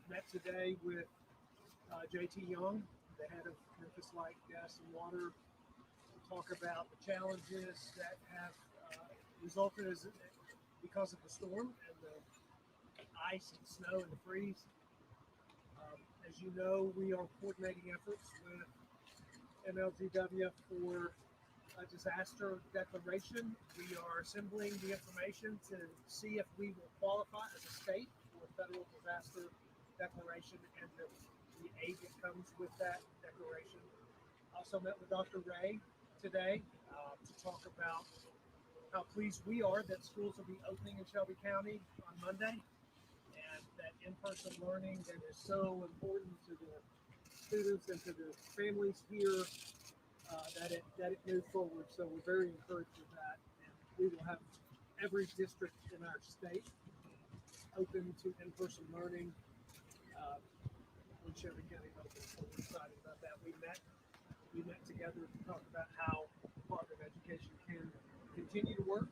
met today with JT Young, the head of Memphis Light, Gas, and Water, to talk about the challenges that have resulted because of the storm and the ice and snow and the freeze. As you know, we are coordinating efforts with MLGW for a disaster declaration. We are assembling the information to see if we will qualify as a state for a federal disaster declaration and the aid that comes with that declaration. Also met with Dr. Ray today to talk about how pleased we are that schools will be opening in Shelby County on Monday, and that in-person learning that is so important to the students and to the families here, that it moved forward. So we're very encouraged with that, and we will have every district in our state open to in-person learning when Shelby County opens. So we're excited about that. We met together to talk about how the Department of Education can continue to work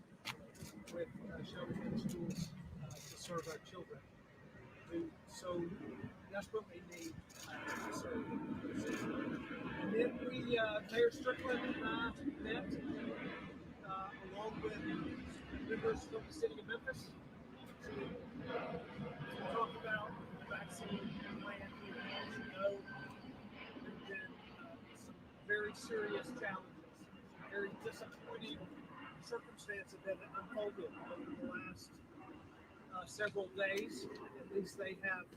with Shelby County schools to serve our children who so desperately need to serve them. And then Mayor Strickland and I met along with members from the city of Memphis to talk about the vaccine plan here. As you know, there have been some very serious challenges, very disappointing circumstances that have unfolded over the last several days. At least they have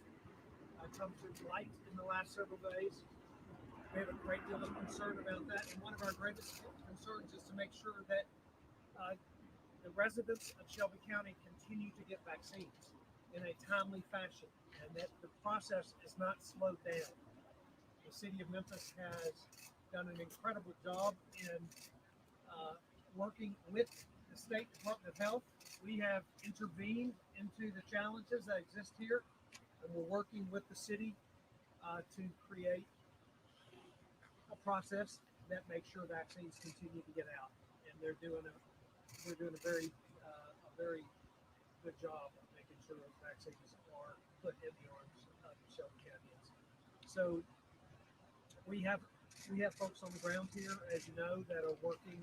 come to light in the last several days. We have a great deal of concern about that, and one of our greatest concerns is to make sure that the residents of Shelby County continue to get vaccines in a timely fashion, and that the process is not slowed down. The city of Memphis has done an incredible job in working with the State Department of Health. We have intervened into the challenges that exist here, and we're working with the city to create a process that makes sure vaccines continue to get out. And they're doing a very good job of making sure those vaccines are put in the arms of the Shelby Countyans. So we have folks on the ground here, as you know, that are working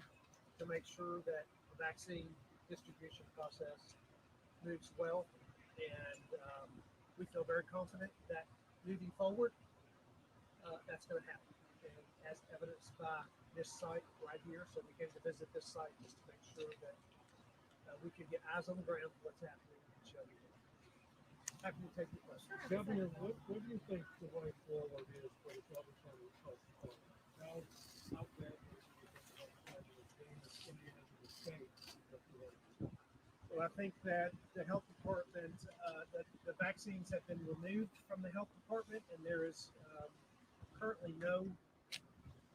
to make sure that the vaccine distribution process moves well, and we feel very confident that moving forward, that's going to happen. And as evidenced by this site right here, so we came to visit this site just to make sure that we can get eyes on the ground for what's happening in Shelby. Happy to take your questions. Governor, what do you think the way forward is for the Shelby County Health Department? How bad is the state? Well, I think that the health department, the vaccines have been removed from the health department, and there is currently no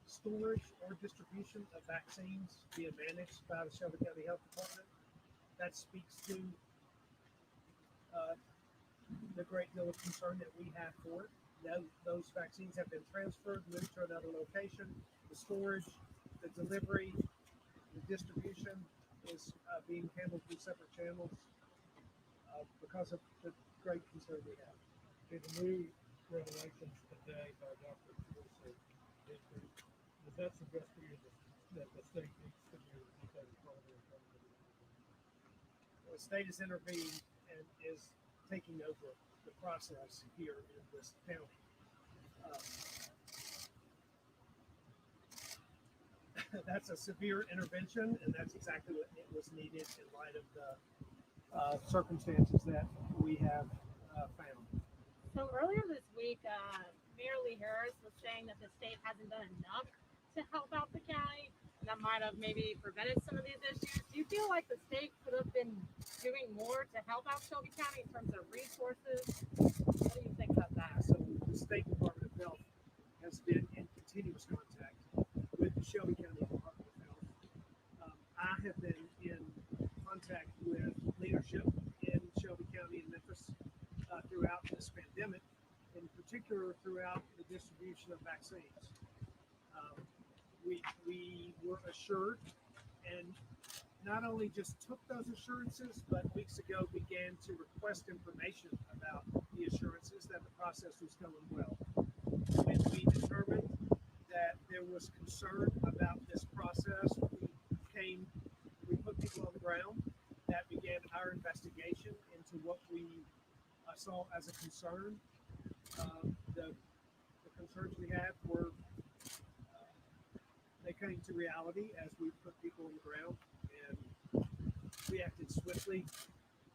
storage or distribution of vaccines being managed by the Shelby County Health Department. That speaks to the great deal of concern that we have for it. Those vaccines have been transferred, moved to another location. The storage, the delivery, the distribution is being handled through separate channels because of the great concern we have. Okay, the new revelations today by Dr. Wilson, does that suggest to you that the state needs to do anything further? The state has intervened and is taking over the process here in this county. That's a severe intervention, and that's exactly what it was needed in light of the circumstances that we have found. So earlier this week, Mayor Lee Harris was saying that the state hasn't done enough to help out the county, and that might have maybe prevented some of these issues. Do you feel like the state could have been doing more to help out Shelby County in terms of resources? What do you think about that? So the State Department of Health has been in continuous contact with the Shelby County Department of Health. I have been in contact with leadership in Shelby County and Memphis throughout this pandemic, in particular throughout the distribution of vaccines. We were assured, and not only just took those assurances, but weeks ago began to request information about the assurances that the process was going well. When we determined that there was concern about this process, we put people on the ground. That began our investigation into what we saw as a concern. The concerns we had were they came to reality as we put people on the ground, and we acted swiftly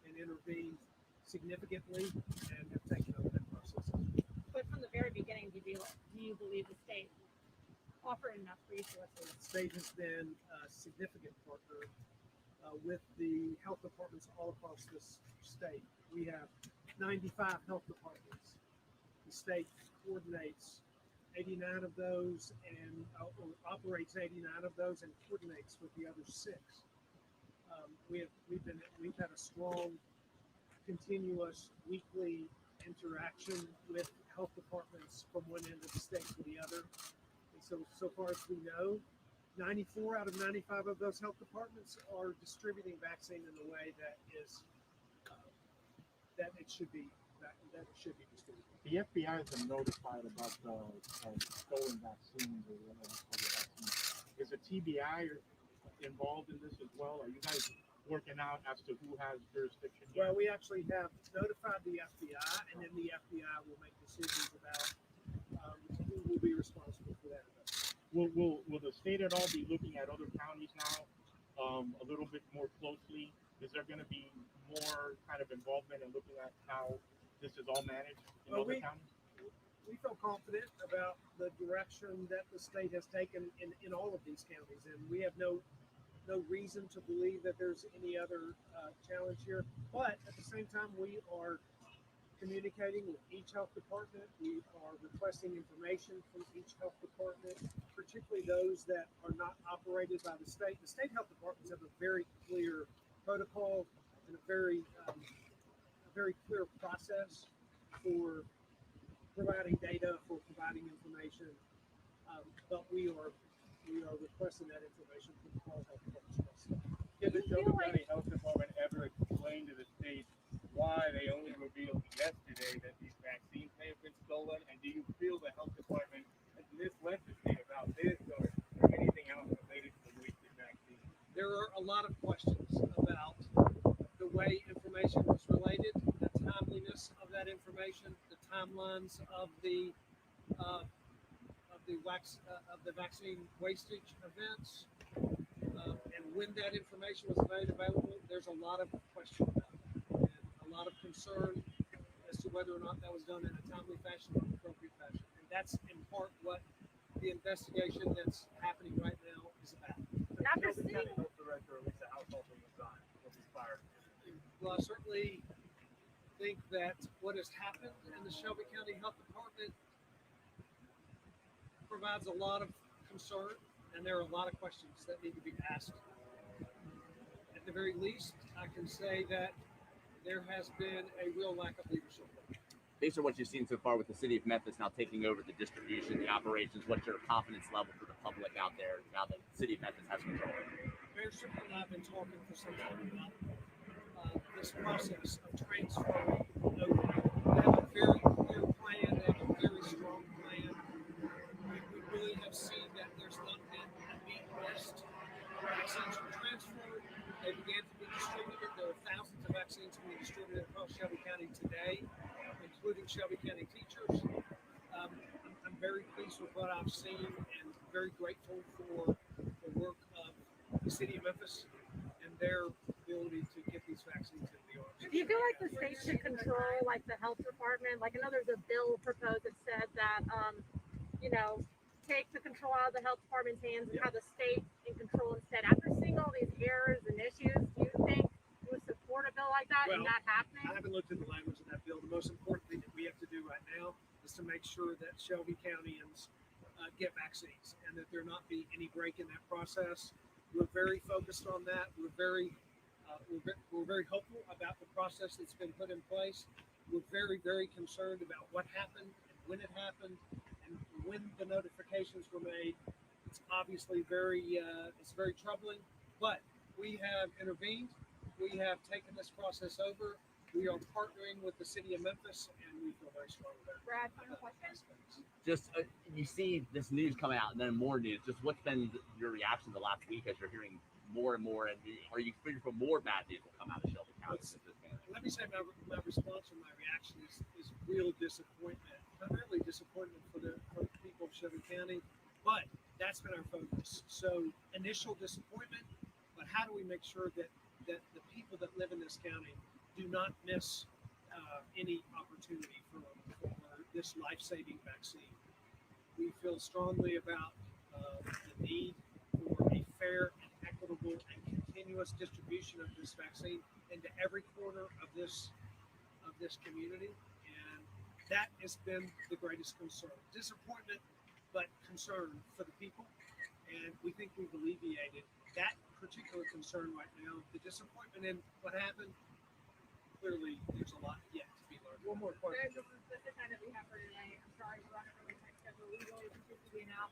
and intervened significantly and have taken over that process. But from the very beginning, do you believe the state offered enough resources? The state has been a significant partner with the health departments all across this state. We have 95 health departments. The state coordinates 89 of those and operates 89 of those and coordinates with the other 6. We've had a strong, continuous weekly interaction with health departments from one end of the state to the other. And so far as we know, 94 out of 95 of those health departments are distributing vaccine in a way that is that it should be distributed. The FBI has been notified about the stolen vaccines or whatever vaccines. Is the TBI involved in this as well? Are you guys working out as to who has jurisdiction here? Well, we actually have notified the FBI, and then the FBI will make decisions about who will be responsible for that investigation. Will the state at all be looking at other counties now a little bit more closely? Is there going to be more kind of involvement in looking at how this is all managed in other counties? We feel confident about the direction that the state has taken in all of these counties, and we have no reason to believe that there's any other challenge here. But at the same time, we are communicating with each health department. We are requesting information from each health department, particularly those that are not operated by the state. The state health departments have a very clear protocol and a very clear process for providing data, for providing information. But we are requesting that information from all health departments. Did the Shelby County Health Department ever explain to the state why they only revealed yesterday that these vaccines may have been stolen? And do you feel the health department has misled the state about this or anything else related to the wasted vaccines? There are a lot of questions about the way information was related, the timeliness of that information, the timelines of the vaccine wastage events, and when that information was made available. There's a lot of questions about it, and a lot of concern as to whether or not that was done in a timely fashion or an appropriate fashion. And that's in part what the investigation that's happening right now is about. After Shelby seeing, County Health Director Lisa Household resigned. Was fired. Well, I certainly think that what has happened in the Shelby County Health Department provides a lot of concern, and there are a lot of questions that need to be asked. At the very least, I can say that there has been a real lack of leadership. Based on what you've seen so far with the city of Memphis now taking over the distribution, the operations, what's your confidence level for the public out there now that the city of Memphis has control? Mayor Strickland and I have been talking for some time about this process of transferring over. They have a very clear plan. They have a very strong plan. We really have seen that there's not been a beat list. Vaccines were transferred. They began to be distributed. There are thousands of vaccines being distributed across Shelby County today, including Shelby County teachers. I'm very pleased with what I've seen and very grateful for the work of the city of Memphis and their ability to get these vaccines into the arms. do you feel like the state should control like the health department? Like I know there's a bill proposed that said that take the control out of the health department's hands and have the state in control instead. After seeing all these errors and issues, do you think you would support a bill like that and not happening? I haven't looked at the language of that bill. The most important thing that we have to do right now is to make sure that Shelby Countyans get vaccines and that there not be any break in that process. We're very focused on that. We're very hopeful about the process that's been put in place. We're very, very concerned about what happened and when it happened and when the notifications were made. It's obviously very troubling, but we have intervened. We have taken this process over. We are partnering with the city of Memphis, and we feel very strong about it. Brad, final question. Just you see this news coming out and then more news. Just what's been your reaction the last week as you're hearing more and more? And are you figuring for more bad news will come out of Shelby County? Let me say my response or my reaction is real disappointment, primarily disappointment for the people of Shelby County, but that's been our focus. So initial disappointment, but how do we make sure that the people that live in this county do not miss any opportunity for this life-saving vaccine? We feel strongly about the need for a fair and equitable and continuous distribution of this vaccine into every corner of this community, and that has been the greatest concern. Disappointment, but concern for the people, and we think we've alleviated that particular concern right now. The disappointment in what happened, clearly there's a lot yet to be learned. One more question. This is the time that we have for today. I'm sorry we're running over the time schedule. We really appreciate you being out.